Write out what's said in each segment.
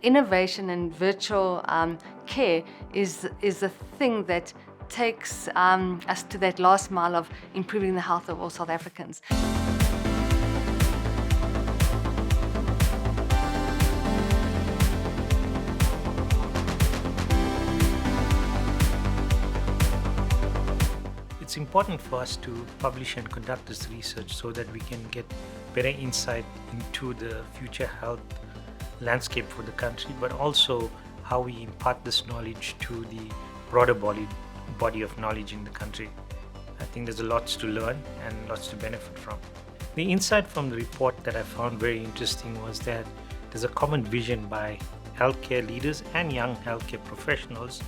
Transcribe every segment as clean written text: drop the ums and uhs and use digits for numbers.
Innovation and virtual care is a thing that takes us to that last mile of improving the health of all South Africans. It's important for us to publish and conduct this research so that we can get better insight into the future health landscape for the country, but also how we impart this knowledge to the broader body of knowledge in the country. I think there's lots to learn and lots to benefit from. The insight from the report that I found very interesting was that there's a common vision by healthcare leaders and young healthcare professionals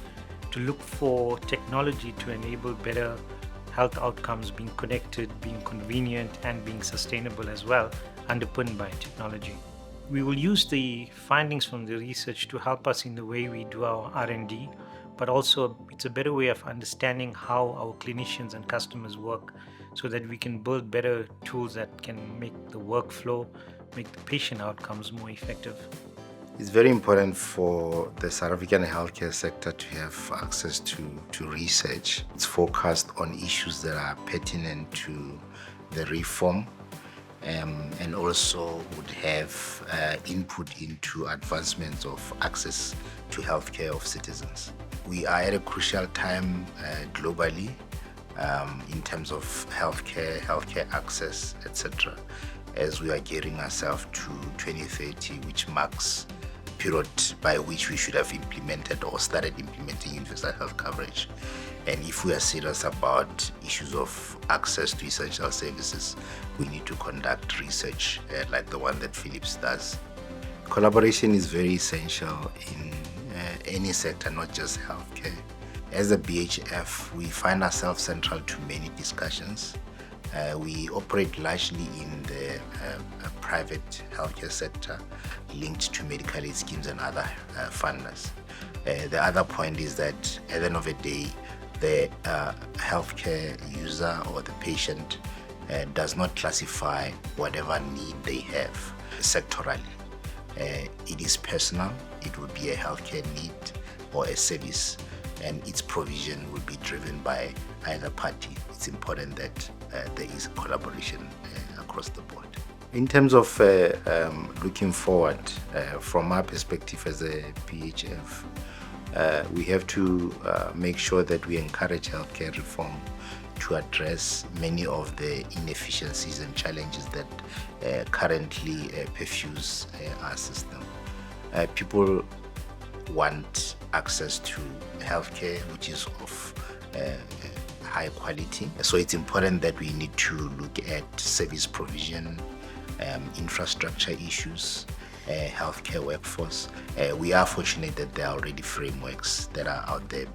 to look for technology to enable better health outcomes, being connected, being convenient, and being sustainable as well, underpinned by technology. We will use the findings from the research to help us in the way we do our R&D, but also it's a better way of understanding how our clinicians and customers work so that we can build better tools that can make the workflow, make the patient outcomes more effective. It's very important for the South African healthcare sector to have access to research. It's focused on issues that are pertinent to the reform and also would have input into advancements of access to healthcare of citizens. We are at a crucial time globally in terms of healthcare access, etc., as we are gearing ourselves to 2030, which marks period by which we should have implemented or started implementing universal health coverage. And if we are serious about issues of access to essential services, we need to conduct research like the one that Philips does. Collaboration is very essential in any sector, not just healthcare. As a BHF, we find ourselves central to many discussions. We operate largely in the private healthcare sector linked to medical aid schemes and other funders. The other point is that at the end of the day, the healthcare user or the patient does not classify whatever need they have sectorally. It is personal, it will be a healthcare need or a service, and its provision will be driven by either party. It's important that there is collaboration across the board. In terms of looking forward, from our perspective as a PHF, we have to make sure that we encourage healthcare reform to address many of the inefficiencies and challenges that currently perfuse our system. People want access to healthcare which is of high quality. So it's important that we need to look at service provision, infrastructure issues, healthcare workforce. We are fortunate that there are already frameworks that are out there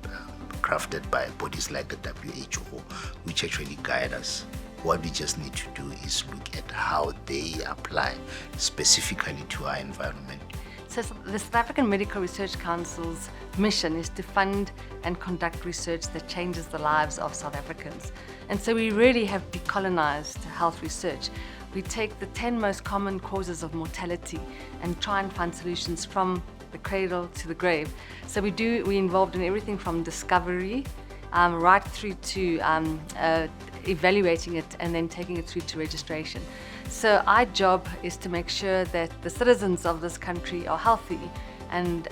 crafted by bodies like the WHO, which actually guide us. What we just need to do is look at how they apply specifically to our environment. So the South African Medical Research Council's mission is to fund and conduct research that changes the lives of South Africans. And so we really have decolonized health research. We take the 10 most common causes of mortality and try and find solutions from the cradle to the grave. So we're involved in everything from discovery right through to evaluating it and then taking it through to registration. So our job is to make sure that the citizens of this country are healthy, and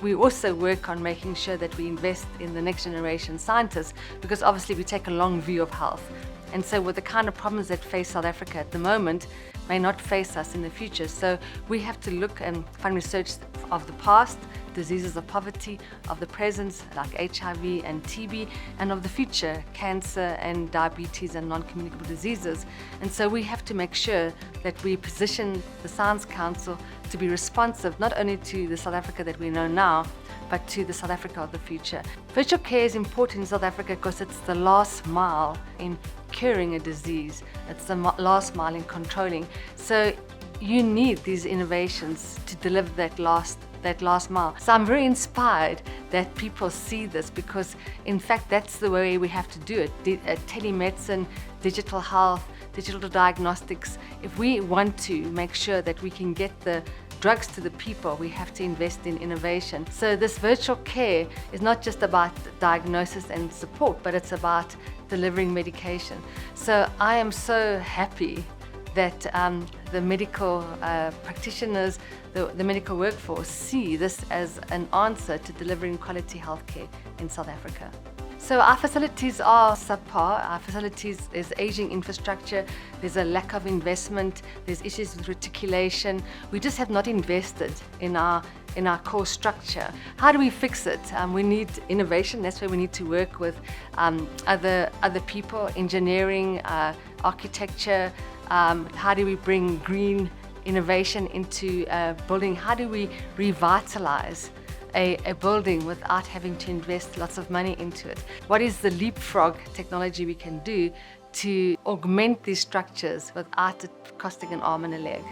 we also work on making sure that we invest in the next generation scientists, because obviously we take a long view of health. And so with the kind of problems that face South Africa at the moment may not face us in the future. So we have to look and find research of the past, diseases of poverty, of the present like HIV and TB, and of the future, cancer and diabetes and non-communicable diseases. And so we have to make sure that we position the Science Council to be responsive not only to the South Africa that we know now, but to the South Africa of the future. Virtual care is important in South Africa because it's the last mile in curing a disease. It's the last mile in controlling. So you need these innovations to deliver that last mile. So I'm very inspired that people see this, because in fact that's the way we have to do it. Telemedicine, digital health, digital diagnostics. If we want to make sure that we can get the drugs to the people, we have to invest in innovation. So this virtual care is not just about diagnosis and support, but it's about delivering medication. So I am so happy that the medical practitioners, the medical workforce see this as an answer to delivering quality healthcare in South Africa. So our facilities are subpar. Our facilities is aging infrastructure. There's a lack of investment. There's issues with reticulation. We just have not invested in our core structure. How do we fix it? We need innovation. That's where we need to work with other people, engineering, architecture. How do we bring green innovation into building? How do we revitalize a building without having to invest lots of money into it? What is the leapfrog technology we can do to augment these structures without it costing an arm and a leg?